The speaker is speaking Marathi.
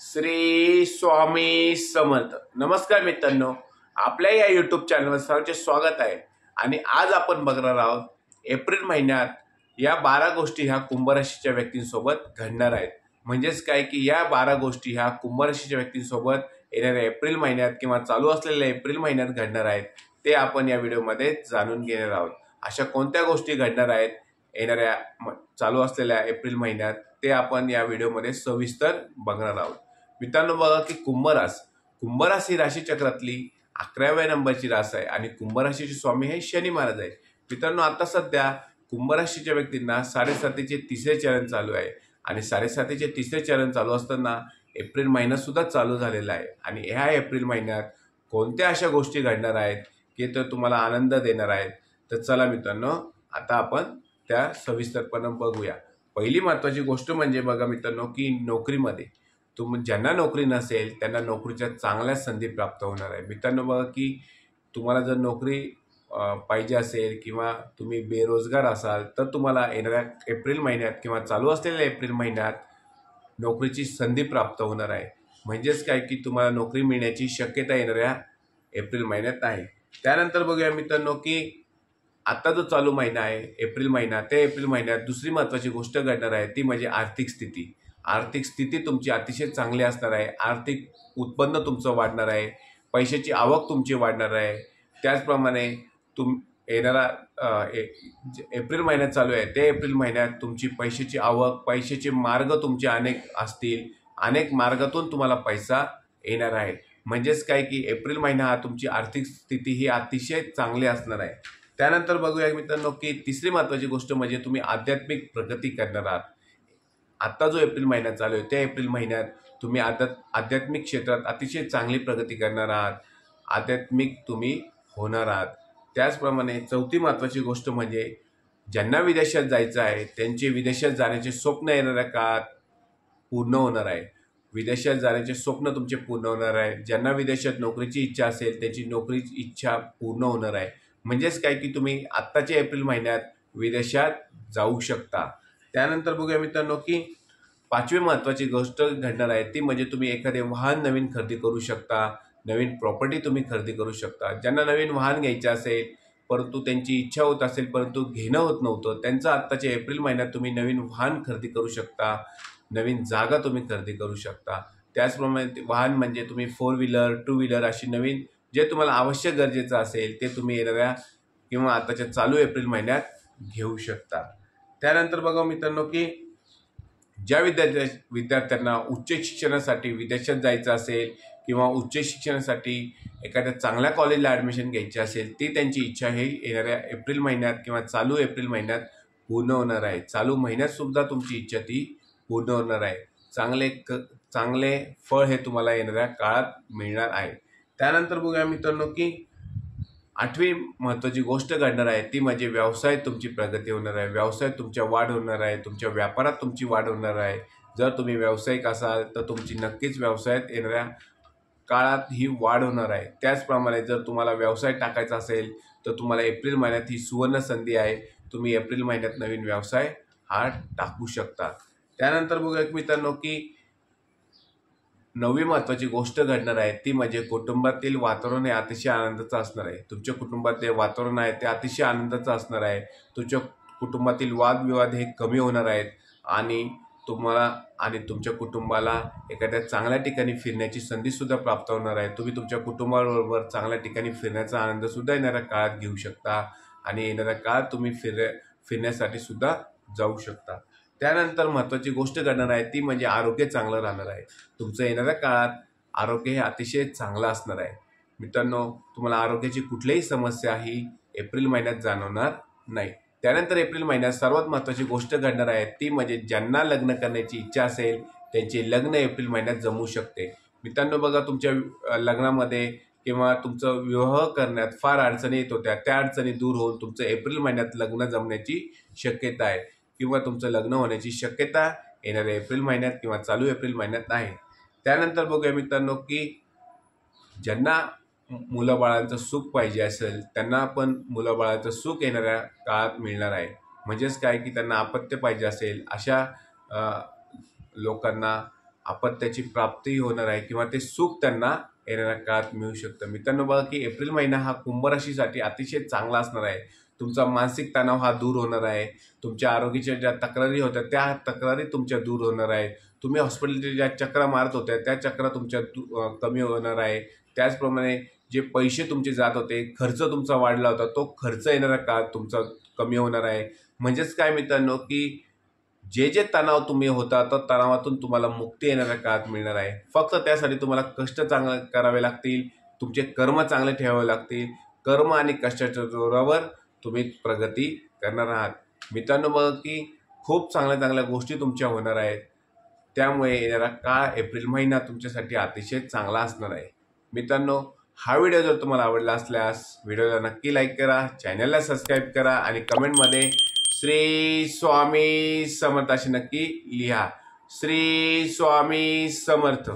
श्री स्वामी समर्थ. नमस्कार मित्रांनो, आपल्या या यूट्यूब चॅनलवर सर्वांचे स्वागत आहे. आणि आज आपण बघणार आहोत एप्रिल महिन्यात या 12 गोष्टी ह्या कुंभ राशीच्या व्यक्तींसोबत घडणार आहेत. म्हणजेच काय की या 12 गोष्टी ह्या कुंभ राशीच्या व्यक्तींसोबत येणाऱ्या एप्रिल महिन्यात किंवा चालू असलेल्या एप्रिल महिन्यात घडणार आहेत, ते आपण या व्हिडिओमध्ये जाणून घेणार आहोत. अशा कोणत्या गोष्टी घडणार आहेत येणाऱ्या चालू असलेल्या एप्रिल महिन्यात ते आपण या व्हिडिओमध्ये सविस्तर बघणार आहोत. मित्रांनो, बघा की कुंभ राशी राशीचक्रातली 11व्या नंबरची रास आहे आणि कुंभ राशीचे स्वामी हे शनी महाराज आहे. मित्रांनो, आता सध्या कुंभ राशीच्या व्यक्तींना 7.5चे तिसरे चरण चालू आहे आणि 7.5चे तिसरे चरण चालू असताना एप्रिल महिना सुद्धा चालू झालेला आहे. आणि ह्या एप्रिल महिन्यात कोणत्या अशा गोष्टी घडणार आहेत की ते तुम्हाला आनंद देणार आहेत, तर चला मित्रांनो आता आपण त्या सविस्तरपणे बघूया. पहिली महत्त्वाची गोष्ट म्हणजे बघा मित्रांनो की नोकरीमध्ये ज्यांना नोकरी नसेल त्यांना नोकरीच्या चांगल्या संधी प्राप्त होणार आहे. मित्रांनो, बघा की तुम्हाला जर नोकरी पाहिजे असेल किंवा तुम्ही बेरोजगार असाल तर तुम्हाला येणाऱ्या एप्रिल महिन्यात किंवा चालू असलेल्या एप्रिल महिन्यात नोकरीची संधी प्राप्त होणार आहे. म्हणजेच काय की तुम्हाला नोकरी मिळण्याची शक्यता येणाऱ्या एप्रिल महिन्यात आहे. त्यानंतर बघूया मित्रांनो की आता जो चालू महिना आहे एप्रिल महिना, त्या एप्रिल महिन्यात दुसरी महत्त्वाची गोष्ट घडणार आहे ती म्हणजे आर्थिक स्थिती. आर्थिक स्थिती तुमची अतिशय चांगली असणार आहे. आर्थिक उत्पन्न तुमचं वाढणार आहे. पैशाची आवक तुमची वाढणार आहे. त्याचप्रमाणे येणारा एप्रिल महिन्यात चालू आहे त्या एप्रिल महिन्यात तुमची पैशाची आवक, पैशाचे मार्ग तुमचे अनेक असतील. अनेक मार्गातून तुम्हाला पैसा येणार आहे. म्हणजेच काय की एप्रिल महिना हा तुमची आर्थिक स्थिती ही अतिशय चांगली असणार आहे. त्यानंतर बघूया मित्रांनो की तिसरी महत्त्वाची गोष्ट म्हणजे तुम्ही आध्यात्मिक प्रगती करणार आहात. आता जो एप्रिल महिना चालू आहे त्या एप्रिल महिन्यात तुम्ही आध्यात्मिक क्षेत्रात अतिशय चांगली प्रगती करणार आहात. आध्यात्मिक तुम्ही होणार आहात. त्याचप्रमाणे चौथी महत्त्वाची गोष्ट म्हणजे ज्यांना विदेशात जायचं आहे त्यांचे विदेशात जाण्याचे स्वप्न येणाऱ्या काळात पूर्ण होणार आहे. विदेशात जाण्याचे स्वप्न तुमचे पूर्ण होणार आहे. ज्यांना विदेशात नोकरीची इच्छा असेल त्यांची नोकरीची इच्छा पूर्ण होणार आहे. म्हणजेच काय की तुम्ही आत्ताच्या एप्रिल महिन्यात विदेशात जाऊ शकता. त्यानंतर बघूया मित्रांनो की पाचवी महत्त्वाची गोष्ट घडणार आहे ती म्हणजे तुम्ही एखादे वाहन नवीन खरेदी करू शकता. नवीन प्रॉपर्टी तुम्ही खरेदी करू शकता. ज्यांना नवीन वाहन घ्यायचे असेल परंतु त्यांची इच्छा होत असेल परंतु घेणं होत नव्हतं, त्यांचं आत्ताच्या एप्रिल महिन्यात तुम्ही नवीन वाहन खरेदी करू शकता. नवीन जागा तुम्ही खरेदी करू शकता. त्याचप्रमाणे वाहन म्हणजे तुम्ही 4 व्हीलर 2 व्हीलर अशी नवीन जे तुम्हाला आवश्यक गरजेचं असेल ते तुम्ही येणाऱ्या किंवा आताच्या चालू एप्रिल महिन्यात घेऊ शकता. त्यानंतर बघा मित्रांनो की ज्या विद्यार्थ्यांना उच्च शिक्षणासाठी विदेशात जायचं असेल किंवा उच्च शिक्षणासाठी एखाद्या चांगल्या कॉलेजला ॲडमिशन घ्यायची असेल ती त्यांची इच्छा ही येणाऱ्या एप्रिल महिन्यात किंवा चालू एप्रिल महिन्यात पूर्ण होणार आहे. चालू महिन्यात सुद्धा तुमची इच्छा ती पूर्ण होणार आहे. चांगले फळ हे तुम्हाला येणाऱ्या काळात मिळणार आहे. त्यानंतर बघूया मित्रांनो की आठवी महत्त्वाची गोष्ट घडणार आहे ती म्हणजे व्यवसायात तुमची प्रगती होणार आहे. व्यवसायात तुमच्या वाढ होणार आहे. तुमच्या व्यापारात तुमची वाढ होणार आहे. जर तुम्ही व्यावसायिक असाल तर तुमची नक्कीच व्यवसायात येणाऱ्या काळात ही वाढ होणार आहे. त्याचप्रमाणे जर तुम्हाला व्यवसाय टाकायचा असेल तर तुम्हाला एप्रिल महिन्यात ही सुवर्ण संधी आहे. तुम्ही एप्रिल महिन्यात नवीन व्यवसाय हा टाकू शकता. त्यानंतर बघूया मित्रांनो की नववी महत्त्वाची गोष्ट घडणार आहे ती म्हणजे कुटुंबातील वातावरण हे अतिशय आनंदाचं असणार आहे. तुमच्या कुटुंबातले वातावरण आहे ते अतिशय आनंदाचं असणार आहे. तुमच्या कुटुंबातील वादविवाद हे कमी होणार आहेत आणि तुम्हाला आणि तुमच्या कुटुंबाला एखाद्या चांगल्या ठिकाणी फिरण्याची संधीसुद्धा प्राप्त होणार आहे. तुम्ही तुमच्या कुटुंबाबरोबर चांगल्या ठिकाणी फिरण्याचा आनंदसुद्धा येणाऱ्या काळात घेऊ शकता आणि येणाऱ्या काळात तुम्ही फिरण्यासाठी सुद्धा जाऊ शकता. त्यानंतर महत्त्वाची गोष्ट घडणार आहे ती म्हणजे आरोग्य चांगलं राहणार आहे. तुमचं येणाऱ्या काळात आरोग्य हे अतिशय चांगलं असणार आहे. मित्रांनो, तुम्हाला आरोग्याची कुठलीही समस्या ही एप्रिल महिन्यात जाणवणार नाही. त्यानंतर एप्रिल महिन्यात सर्वात महत्त्वाची गोष्ट घडणार आहे ती म्हणजे ज्यांना लग्न करण्याची इच्छा असेल त्यांचे लग्न एप्रिल महिन्यात जमू शकते. मित्रांनो, बघा तुमच्या लग्नामध्ये किंवा तुमचं विवाह करण्यात फार अडचणी येत होत्या, त्या अडचणी दूर होऊन तुमचं एप्रिल महिन्यात लग्न जमण्याची शक्यता आहे किंवा तुमचं लग्न होण्याची शक्यता येणाऱ्या एप्रिल महिन्यात किंवा चालू एप्रिल महिन्यात आहे. त्यानंतर बघूया मित्रांनो की ज्यांना मुलाबाळांचं सुख पाहिजे असेल त्यांना पण मुलाबाळांचं सुख येणाऱ्या काळात मिळणार आहे. म्हणजेच काय की त्यांना अपत्य पाहिजे असेल अशा लोकांना अपत्याची प्राप्ती होणार आहे किंवा ते सुख त्यांना येणाऱ्या काळात मिळू शकतं। मित्रांनो बघा की एप्रिल महिना हा कुंभ राशीसाठी अतिशय चांगला असणार आहे। तुमचा मानसिक तणाव हा दूर होणार आहे। तुमच्या आरोग्याच्या ज्या तक्रारी होत्या त्या तक्रारी तुमच्या दूर होणार आहे। तुम्ही हॉस्पिटलच्या ज्या चक्रा मारत होत्या त्या चक्रा तुमच्या कमी होणार आहे। त्याचप्रमाणे जे पैसे तुमचे जात होते, खर्च तुमचा वाढला होता, तो खर्च येणाऱ्या काळात तुमचा कमी होणार आहे। म्हणजेच काय मित्रांनो की जे तणाव तुम्ही होता तर तणावातून तुम्हाला मुक्ती येणाऱ्या काळात मिळणार आहे। फक्त त्यासाठी तुम्हाला कष्ट चांगले करावे लागतील, तुमचे कर्म चांगले ठेवावे लागतील। कर्म आणि कष्टाच्या जोरावर तुम्ही प्रगती करणार आहात। मित्रांनो बघा की खूप चांगल्या चांगल्या गोष्टी तुमच्या होणार आहेत। त्यामुळे येणारा काळ एप्रिल महिना तुमच्यासाठी अतिशय चांगला असणार आहे। मित्रांनो हा व्हिडिओ जर तुम्हाला आवडला असल्यास व्हिडिओला नक्की लाईक करा, चॅनलला सबस्क्राईब करा आणि कमेंटमध्ये श्री स्वामी समर्थ अशी नक्की लिहा। श्री स्वामी समर्थ।